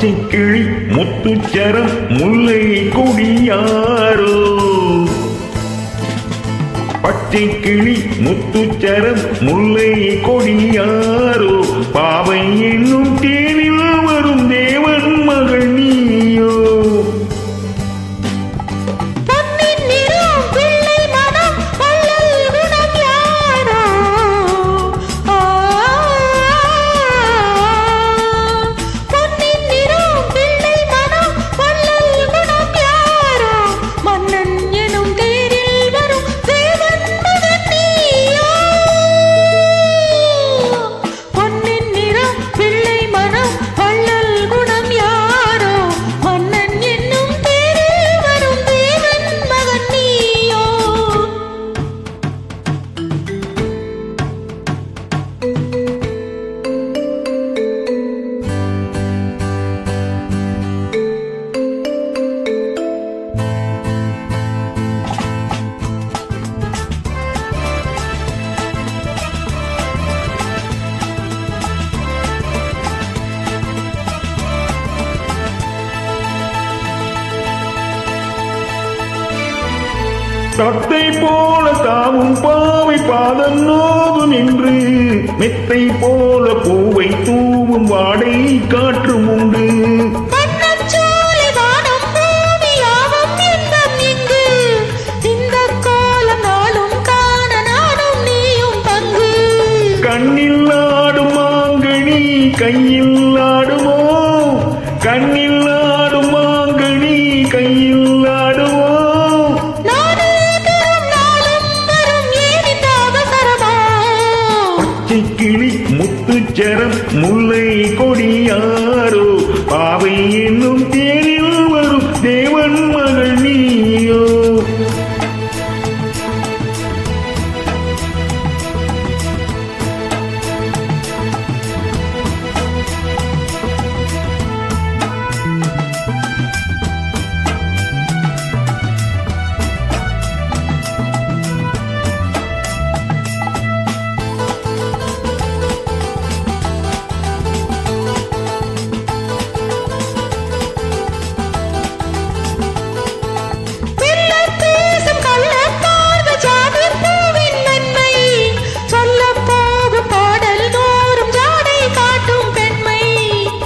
பச்சை கிளி முத்துச்சரம் முல்லை கொடியாரோ பச்சை கிளி முத்துச்சரம் முல்லை கொடியாரோ பாவை என்னும் தேனில் வரும் தேவன் மகள் நீயோ தத்தை போல தாவும் பாவை பாதன்னோது நின்று மெத்தை போல பூவை தூவும் வாடை காற்றும் உண்டு கண்ணில் ஆடும் மாங்கனி கையில் ஆடுமோ கண்ணில் ஆடும் மாங்கனி கையில் ஆடுமோ கிளி முத்துச்சரம் முல்லை கொடியாரோ பாவை என்னும் தேனில் வரும் தேவன் மகள் நீயோ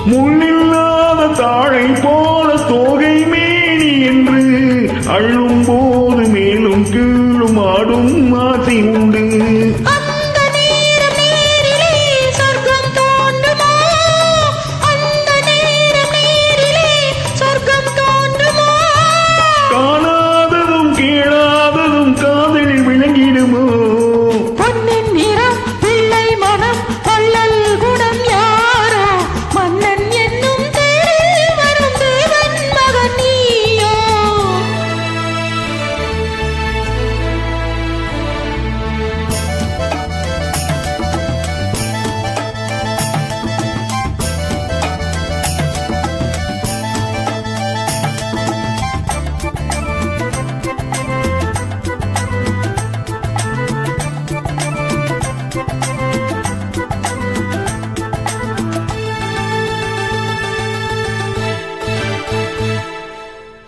முள்ளில்லாத தாழை போல தோகை மேனி என்று அள்ளும் போது மேலும் கீழும் ஆடும் ஆசை உண்டு காணாததும் கேளாததும் காதலில் விளங்கிடுமோ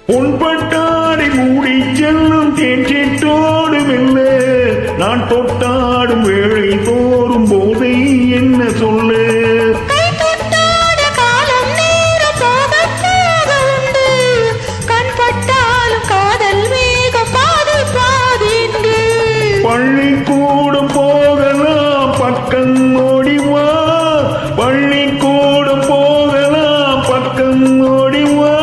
பொன்பட்டாடை மூடி செல்லும் தேற்றோடு வெல்ல நான் தொட்டாடும் வேளை தோறும் போதை என்ன சொல்ல பள்ளிக்கூடம் போகலாம் பக்கம் ஓடிவா பள்ளிக்கூடம் போகலாம் பக்கம் ஓடிவா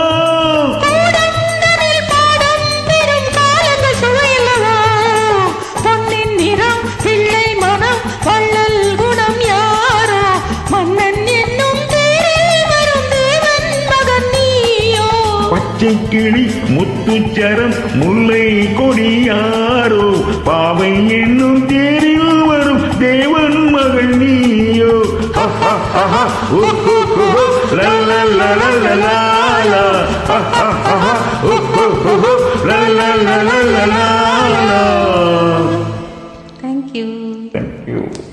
பச்சை கிளி முத்துச்சரம் முல்லை கொடியாரோ பாவை என்னும் தேரில் வரும் தேவன் மகள் நீயோ Thank you. Thank you.